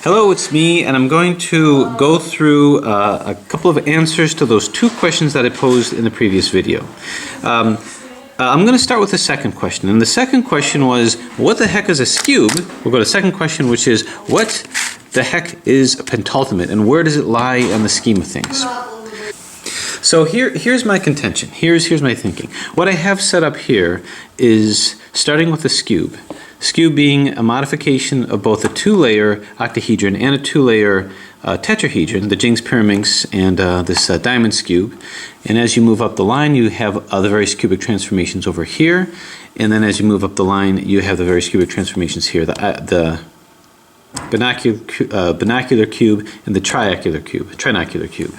Hello, it's me, and I'm going to go through a couple of answers to those two questions that I posed in the previous video. I'm going to start with the second question, and the second question was, what the heck is a Skewb? We'll go to the second question, which is, what the heck is a pentultimate, and where does it lie in the scheme of things? So here's my contention. Here's my thinking. What I have set up here is starting with the Skewb. Skewb being a modification of both a two-layer octahedron and a two-layer tetrahedron, the Jings Pyraminx and this diamond Skewb. And as you move up the line, you have the various cubic transformations over here. And then as you move up the line, you have the various cubic transformations here, the binocular cube and the trinocular cube.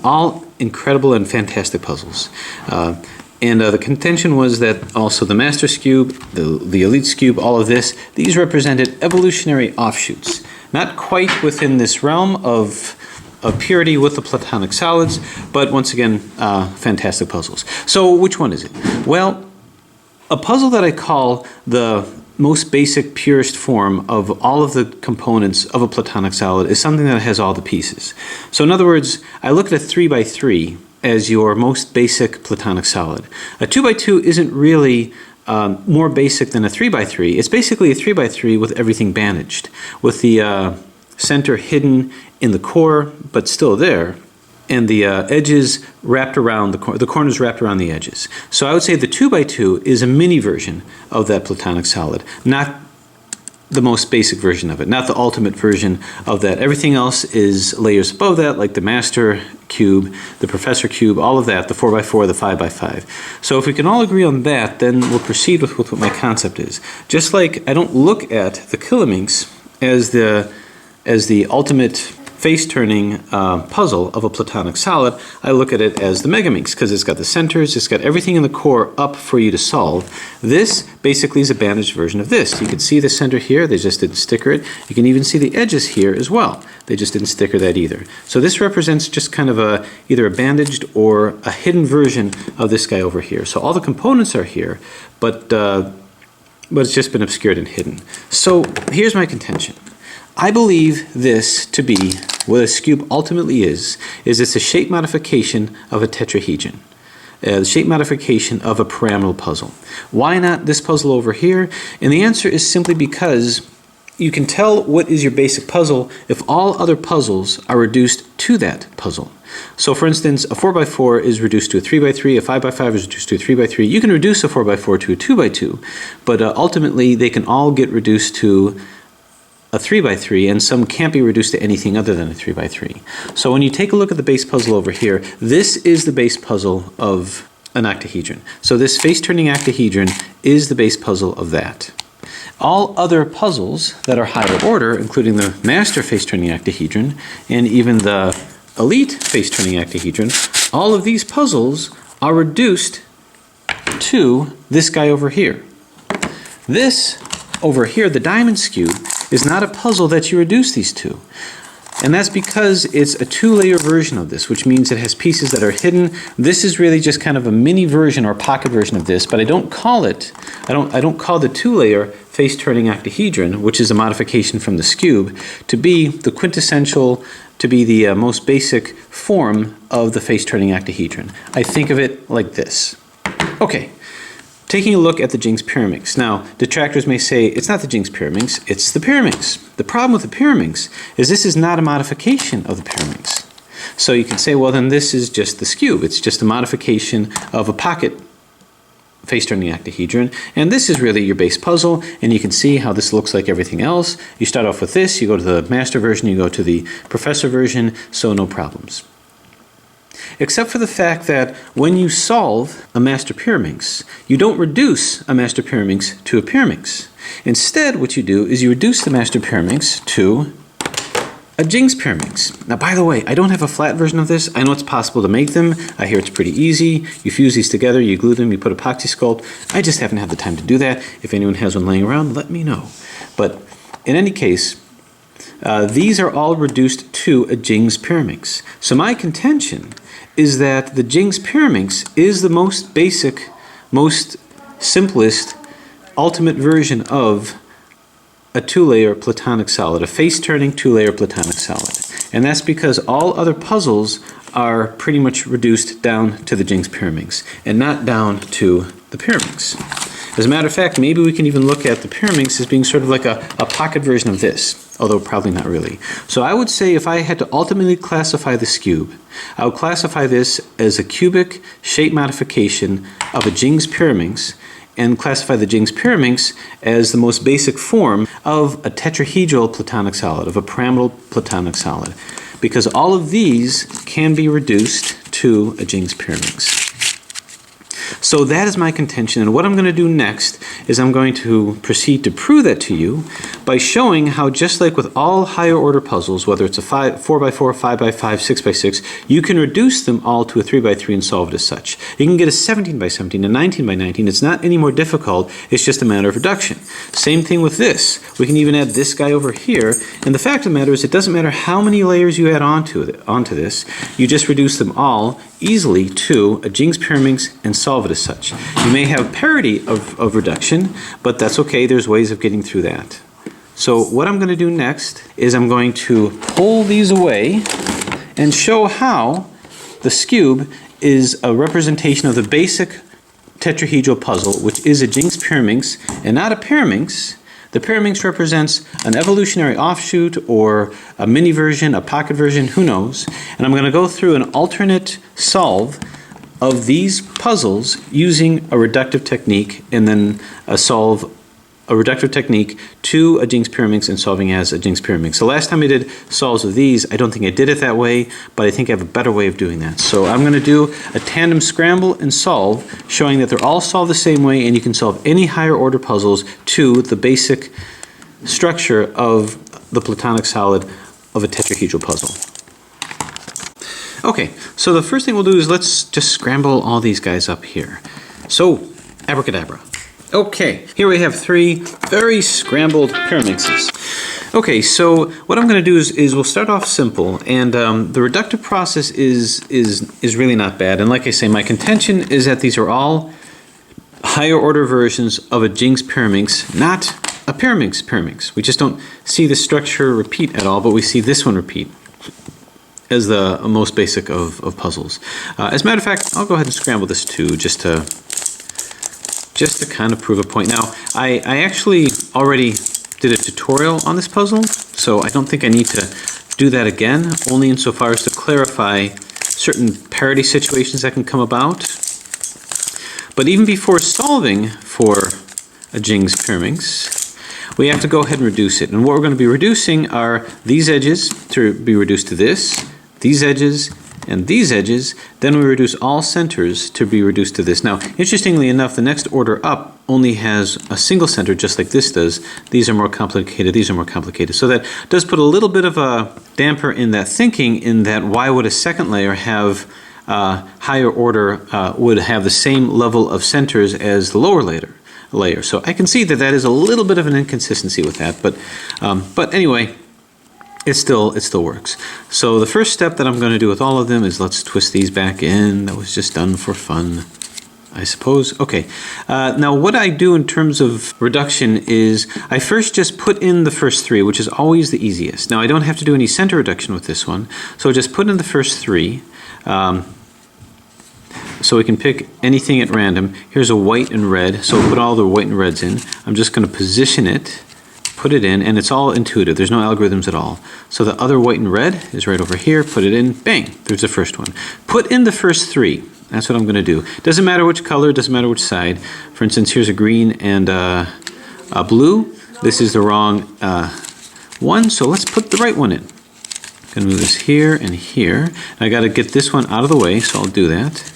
All incredible and fantastic puzzles. And the contention was that also the master Skewb, the elite Skewb, all of this, these represented evolutionary offshoots. Not quite within this realm of purity with the platonic solids, but once again, fantastic puzzles. So which one is it? Well, a puzzle that I call the most basic, purest form of all of the components of a platonic solid is something that has all the pieces. So in other words, I look at a 3x3 as your most basic platonic solid. A 2x2 isn't really more basic than a 3x3. It's basically a 3x3 with everything bandaged, with the center hidden in the core, but still there, and the edges wrapped around the corners wrapped around the edges. So I would say the 2x2 is a mini version of that platonic solid, not the most basic version of it, not the ultimate version of that. Everything else is layers above that, like the master cube, the professor cube, all of that, the 4x4, the 5x5. So if we can all agree on that, then we'll proceed with what my concept is. Just like I don't look at the Pyraminx as the ultimate face-turning puzzle of a platonic solid, I look at it as the Megaminx, because it's got the centers, it's got everything in the core up for you to solve. This basically is a bandaged version of this. You can see the center here, they just didn't sticker it. You can even see the edges here as well. They just didn't sticker that either. So this represents just kind of either a bandaged or a hidden version of this guy over here. So all the components are here, but it's just been obscured and hidden. So here's my contention. I believe this to be what a Skewb ultimately is it's a shape modification of a tetrahedron, the shape modification of a pyramidal puzzle. Why not this puzzle over here? And the answer is simply because you can tell what is your basic puzzle if all other puzzles are reduced to that puzzle. So for instance, a 4x4 is reduced to a 3x3, a 5x5 is reduced to a 3x3. You can reduce a 4x4 to a 2x2, but ultimately they can all get reduced to a 3x3, and some can't be reduced to anything other than a 3x3. So when you take a look at the base puzzle over here, this is the base puzzle of an octahedron. So this face-turning octahedron is the base puzzle of that. All other puzzles that are higher order, including the master face-turning octahedron and even the elite face-turning octahedron, all of these puzzles are reduced to this guy over here. This over here, the diamond Skewb, is not a puzzle that you reduce these to. And that's because it's a two-layer version of this, which means it has pieces that are hidden. This is really just kind of a mini version or pocket version of this, but I don't call the two-layer face-turning octahedron, which is a modification from the Skewb, to be the quintessential, to be the most basic form of the face-turning octahedron. I think of it like this. Okay. Taking a look at the Jings Pyraminx. Now, detractors may say, it's not the Jings Pyraminx, it's the Pyraminx. The problem with the Pyraminx is this is not a modification of the Pyraminx. So you can say, well, then this is just the Skewb. It's just a modification of a pocket face-turning octahedron. And this is really your base puzzle, and you can see how this looks like everything else. You start off with this, you go to the master version, you go to the professor version, so no problems. Except for the fact that when you solve a master Pyraminx, you don't reduce a master Pyraminx to a Pyraminx. Instead, what you do is you reduce the master Pyraminx to a Jings Pyraminx. Now, by the way, I don't have a flat version of this. I know it's possible to make them. I hear it's pretty easy. You fuse these together, you glue them, you put epoxy sculpt. I just haven't had the time to do that. If anyone has one laying around, let me know. But in any case, these are all reduced to a Jings Pyraminx. So my contention is that the Jings Pyraminx is the most basic, most simplest, ultimate version of a two-layer platonic solid, a face-turning two-layer platonic solid. And that's because all other puzzles are pretty much reduced down to the Jings Pyraminx and not down to the Pyraminx. As a matter of fact, maybe we can even look at the Pyraminx as being sort of like a pocket version of this, although probably not really. So I would say if I had to ultimately classify the Skewb, I would classify this as a cubic shape modification of a Jings Pyraminx, and classify the Jings Pyraminx as the most basic form of a tetrahedral platonic solid, of a pyramidal platonic solid, because all of these can be reduced to a Jings Pyraminx. So that is my contention, and what I'm going to do next is I'm going to proceed to prove that to you by showing how, just like with all higher order puzzles, whether it's a 4x4, 5x5, 6x6, you can reduce them all to a 3x3 and solve it as such. You can get a 17x17, a 19x19. It's not any more difficult, it's just a matter of reduction. Same thing with this. We can even add this guy over here, and the fact of the matter is it doesn't matter how many layers you add onto this, you just reduce them all easily to a Jings Pyraminx and solve it as such. You may have parity of reduction, but that's okay, there's ways of getting through that. So what I'm going to do next is I'm going to pull these away and show how the Skewb is a representation of the basic tetrahedral puzzle, which is a Jings Pyraminx and not a Pyraminx. The Pyraminx represents an evolutionary offshoot or a mini version, a pocket version, who knows. And I'm going to go through an alternate solve of these puzzles using a reductive technique, and then a reductive technique to a Jings Pyraminx and solving as a Jings Pyraminx. The last time I did solves of these, I don't think I did it that way, but I think I have a better way of doing that. So I'm going to do a tandem scramble and solve, showing that they're all solved the same way, and you can solve any higher order puzzles to the basic structure of the platonic solid of a tetrahedral puzzle. Okay, so the first thing we'll do is let's just scramble all these guys up here. So, abracadabra. Okay, here we have three very scrambled Pyraminxes. Okay, so what I'm going to do is we'll start off simple, and the reductive process is really not bad. And like I say, my contention is that these are all higher order versions of a Jings Pyraminx, not a Pyraminx. We just don't see the structure repeat at all, but we see this one repeat as the most basic of puzzles. As a matter of fact, I'll go ahead and scramble this too, just to kind of prove a point. Now, I actually already did a tutorial on this puzzle, so I don't think I need to do that again, only insofar as to clarify certain parity situations that can come about. But even before solving for a Jings Pyraminx, we have to go ahead and reduce it. And what we're going to be reducing are these edges to be reduced to this, these edges, and these edges. Then we reduce all centers to be reduced to this. Now, interestingly enough, the next order up only has a single center, just like this does. These are more complicated, these are more complicated. So that does put a little bit of a damper in that thinking, in that why would a second layer have higher order, would have the same level of centers as the lower layer. So I can see that that is a little bit of an inconsistency with that, but anyway, it still works. So the first step that I'm going to do with all of them is let's twist these back in. That was just done for fun, I suppose. Okay, now what I do in terms of reduction is I first just put in the first three, which is always the easiest. Now I don't have to do any center reduction with this one, so just put in the first three. So we can pick anything at random. Here's a white and red, so we'll put all the white and reds in. I'm just going to position it, put it in, and it's all intuitive. There's no algorithms at all. So the other white and red is right over here. Put it in, bang, there's the first one. Put in the first three. That's what I'm going to do. Doesn't matter which color, doesn't matter which side. For instance, here's a green and a blue. This is the wrong one, so let's put the right one in. I'm going to move this here and here. I got to get this one out of the way, so I'll do that.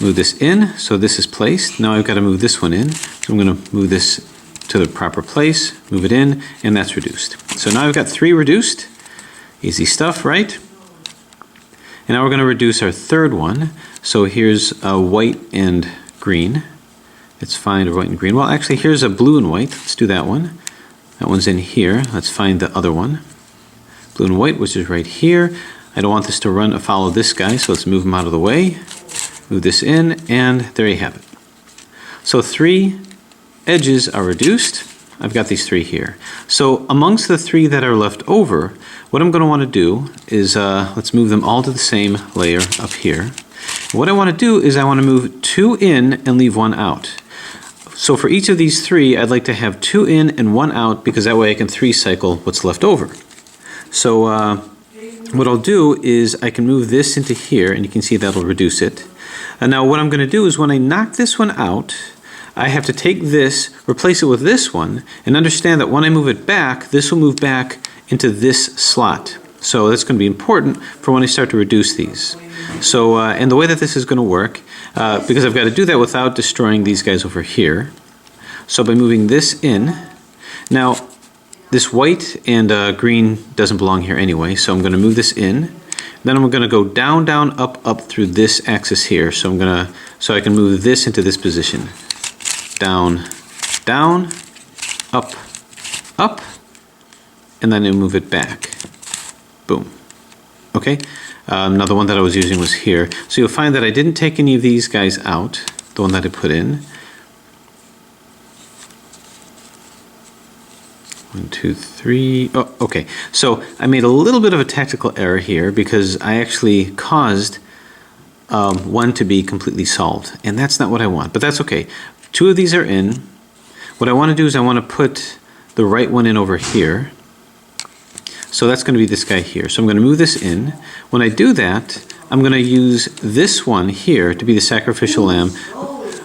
Move this in, so this is placed. Now I've got to move this one in. So I'm going to move this to the proper place, move it in, and that's reduced. So now I've got three reduced. Easy stuff, right? And now we're going to reduce our third one. So here's a white and green. Let's find a white and green. Well, actually, here's a blue and white. Let's do that one. That one's in here. Let's find the other one. Blue and white, which is right here. I don't want this to run follow this guy, so let's move him out of the way. Move this in, and there you have it. So three edges are reduced. I've got these 3 here. So amongst the 3 that are left over, what I'm going to want to do is, let's move them all to the same layer up here. What I want to do is I want to move 2 in and leave 1 out. So for each of these 3, I'd like to have 2 in and 1 out, because that way I can 3 cycle what's left over. So what I'll do is I can move this into here, and you can see that'll reduce it. And now what I'm going to do is when I knock this one out, I have to take this, replace it with this one, and understand that when I move it back, this will move back into this slot. So that's going to be important for when I start to reduce these. So, and the way that this is going to work, because I've got to do that without destroying these guys over here. So by moving this in, now this white and green doesn't belong here anyway, so I'm going to move this in. Then I'm going to go down, down, up, up through this axis here. So so I can move this into this position. Down, down, up, up, and then I move it back. Boom. Okay. Now the one that I was using was here. So you'll find that I didn't take any of these guys out, the one that I put in. 1, 2, 3. Oh, okay. So I made a little bit of a tactical error here because I actually caused one to be completely solved, and that's not what I want, but that's okay. 2 of these are in. What I want to do is I want to put the right one in over here. So that's going to be this guy here. So I'm going to move this in. When I do that, I'm going to use this one here to be the sacrificial lamb.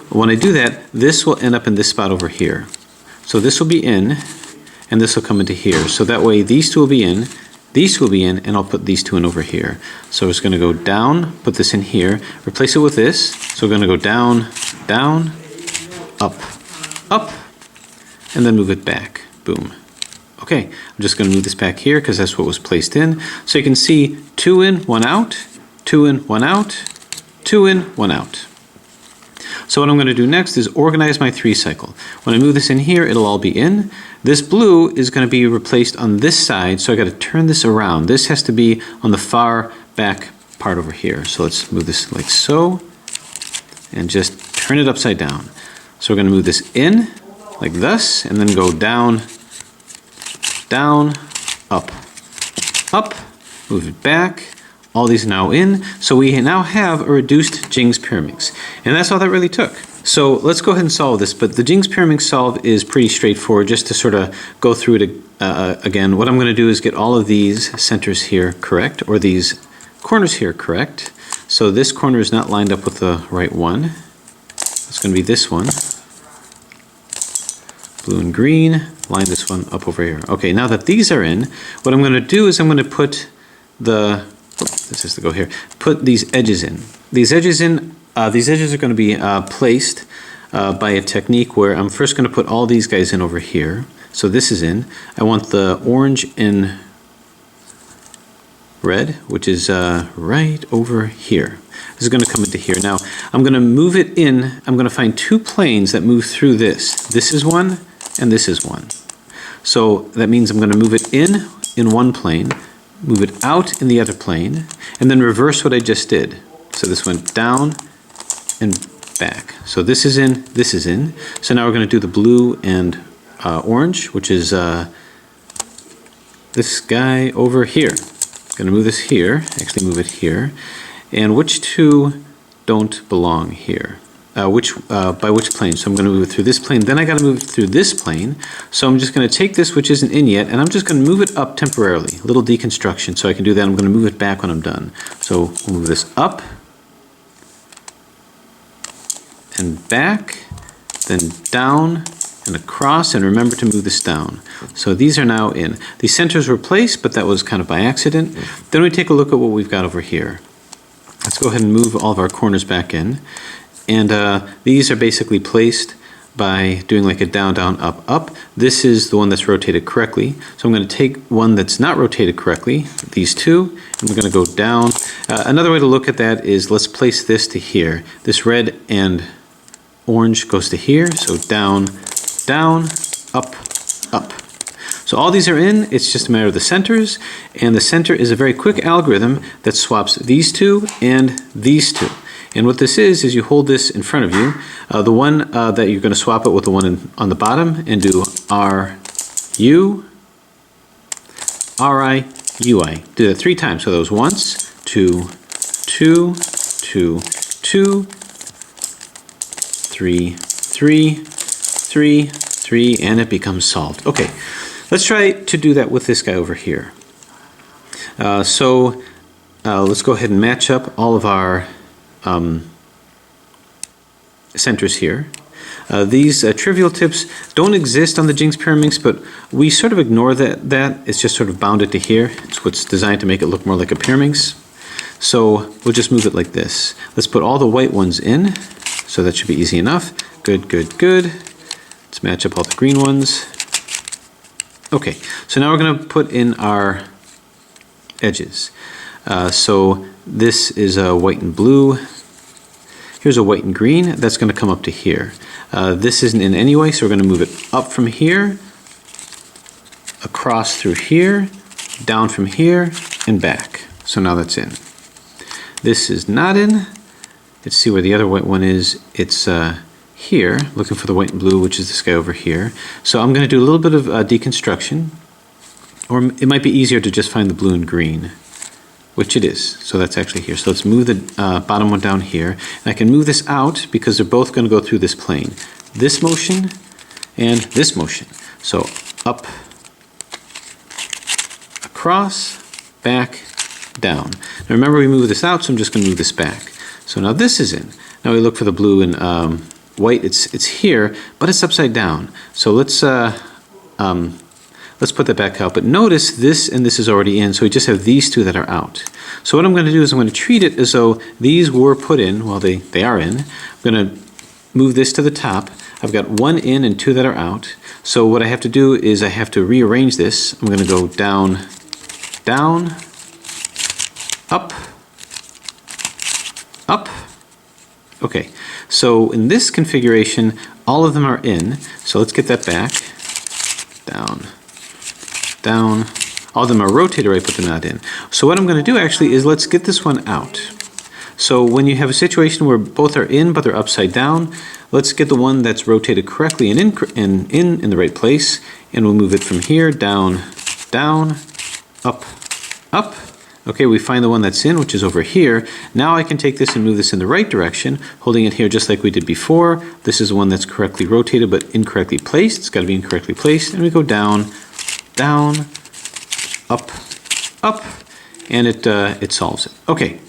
When I do that, this will end up in this spot over here. So this will be in, and this will come into here. So that way these 2 will be in, these 2 will be in, and I'll put these 2 in over here. So it's going to go down, put this in here, replace it with this. So we're going to go down, down, up, up, and then move it back. Boom. Okay, I'm just going to move this back here because that's what was placed in. So you can see 2 in, 1 out, 2 in, 1 out, 2 in, 1 out. So what I'm going to do next is organize my 3 cycle. When I move this in here, it'll all be in. This blue is going to be replaced on this side, so I got to turn this around. This has to be on the far back part over here. So let's move this like so, and just turn it upside down. So we're going to move this in, like this, and then go down, down, up, up, move it back. All these are now in, so we now have a reduced Jings Pyraminx. And that's all that really took. So let's go ahead and solve this, but the Jings Pyraminx solve is pretty straightforward. Just to sort of go through it again, what I'm going to do is get all of these centers here correct, or these corners here correct. So this corner is not lined up with the right one. It's going to be this one. Blue and green, line this one up over here. Okay, now that these are in, what I'm going to do is I'm going to put the, this has to go here, put these edges in. These edges are going to be placed by a technique where I'm first going to put all these guys in over here. So this is in. I want the orange and red, which is right over here. This is going to come into here. Now, I'm going to move it in. I'm going to find 2 planes that move through this. This is one, and this is one. So that means I'm going to move it in one plane, move it out in the other plane, and then reverse what I just did. So this went down and back. So this is in, this is in. So now we're going to do the blue and orange, which is this guy over here. Going to move this here, actually move it here. And which 2 don't belong here? By which plane? So I'm going to move it through this plane. Then I got to move it through this plane. So I'm just going to take this, which isn't in yet, and I'm just going to move it up temporarily. A little deconstruction, so I can do that. I'm going to move it back when I'm done. So we'll move this up and back, then down and across, and remember to move this down. So these are now in. These centers were placed, but that was kind of by accident. Then we take a look at what we've got over here. Let's go ahead and move all of our corners back in. And these are basically placed by doing like a down, down, up, up. This is the one that's rotated correctly. So I'm going to take one that's not rotated correctly, these 2, and we're going to go down. Another way to look at that is let's place this to here. This red and orange goes to here, so down, down, up, up. So all these are in, it's just a matter of the centers, and the center is a very quick algorithm that swaps these 2 and these 2. And what this is you hold this in front of you. The one that you're going to swap it with the one on the bottom and do RU, RI, UI. Do that 3 times. So that was once, 2, 2, 2, 2, 3, 3, 3, 3, and it becomes solved. Okay, let's try to do that with this guy over here. Let's go ahead and match up all of our centers here. These trivial tips don't exist on the Jings Pyraminx, but we sort of ignore that. It's just sort of bounded to here. It's what's designed to make it look more like a Pyraminx. So we'll just move it like this. Let's put all the white ones in. So that should be easy enough. Good, good, good. Let's match up all the green ones. Okay, so now we're going to put in our edges. So this is a white and blue. Here's a white and green. That's going to come up to here. This isn't in anyway, so we're going to move it up from here, across through here, down from here, and back. So now that's in. This is not in. Let's see where the other white one is. It's here, looking for the white and blue, which is this guy over here. So I'm going to do a little bit of deconstruction, or it might be easier to just find the blue and green, which it is. So that's actually here. So let's move the bottom one down here. And I can move this out because they're both going to go through this plane. This motion and this motion. So up, across, back, down. Now remember we moved this out, so I'm just going to move this back. So now this is in. Now we look for the blue and white. It's here, but it's upside down. So let's put that back out. But notice this and this is already in, so we just have these two that are out. So what I'm going to do is I'm going to treat it as though these were put in. Well, they are in. I'm going to move this to the top. I've got 1 in and 2 that are out. So what I have to do is I have to rearrange this. I'm going to go down, down, up, up. Okay, so in this configuration, all of them are in. So let's get that back. Down, down. All of them are rotated right, but they're not in. So what I'm going to do actually is let's get this one out. So when you have a situation where both are in, but they're upside down, let's get the one that's rotated correctly and in the right place, and we'll move it from here, down, down, up, up. Okay, we find the one that's in, which is over here. Now I can take this and move this in the right direction, holding it here just like we did before. This is one that's correctly rotated but incorrectly placed. It's got to be incorrectly placed. And we go down, down, up, up, and it solves it. Okay,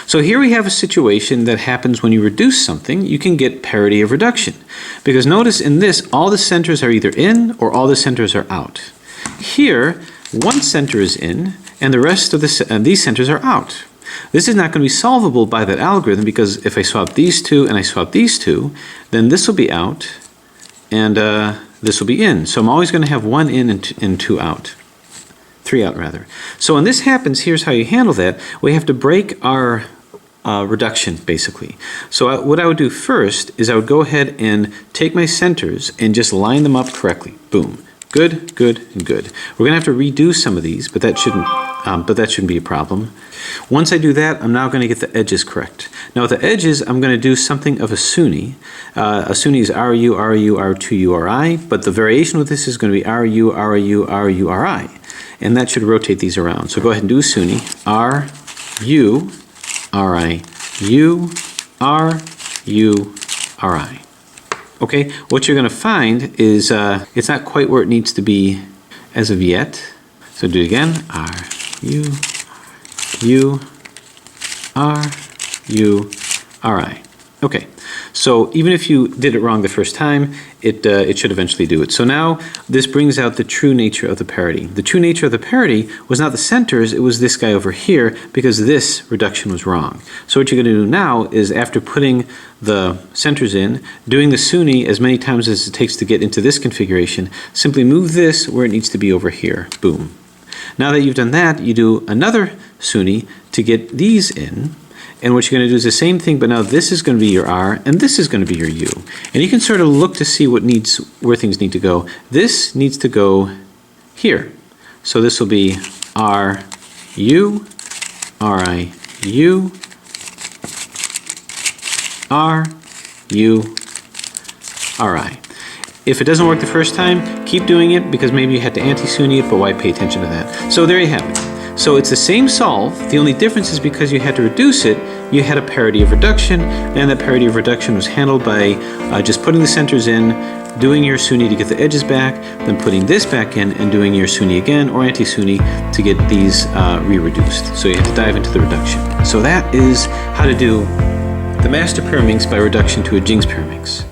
so here we have a situation that happens when you reduce something. You can get parity of reduction. Because notice in this, all the centers are either in or all the centers are out. Here, one center is in, and the rest of these centers are out. This is not going to be solvable by that algorithm because if I swap these two and I swap these two, then this will be out and this will be in. So I'm always going to have 1 in and 2 out. 3 out rather. So when this happens, here's how you handle that. We have to break our reduction basically. So what I would do first is I would go ahead and take my centers and just line them up correctly. Boom. Good, good, and good. We're going to have to redo some of these, but that shouldn't be a problem. Once I do that, I'm now going to get the edges correct. Now with the edges, I'm going to do something of a SUNY. A SUNY is RU, RU, R2, URI, but the variation with this is going to be RU, RU, RU, RI. And that should rotate these around. So go ahead and do a SUNY. R, U, RI, U, R, U, RI. Okay, what you're going to find is it's not quite where it needs to be as of yet. So do it again. R, U, U, R, U, R, I. Okay, so even if you did it wrong the first time, it should eventually do it. So now this brings out the true nature of the parity. The true nature of the parity was not the centers, it was this guy over here because this reduction was wrong. So what you're going to do now is after putting the centers in, doing the SUNY as many times as it takes to get into this configuration, simply move this where it needs to be over here. Boom. Now that you've done that, you do another SUNY to get these in. And what you're going to do is the same thing, but now this is going to be your R, and this is going to be your U. And you can sort of look to see where things need to go. This needs to go here. So this will be R, U, R, I, U, R, U, RI. If it doesn't work the first time, keep doing it because maybe you had to anti-SUNY it, but why pay attention to that? So there you have it. So it's the same solve. The only difference is because you had to reduce it, you had a parity of reduction, and that parity of reduction was handled by just putting the centers in, doing your SUNY to get the edges back, then putting this back in and doing your SUNY again or anti-SUNY to get these re-reduced. So you have to dive into the reduction. So that is how to do the master Pyraminx by reduction to a Jings Pyraminx.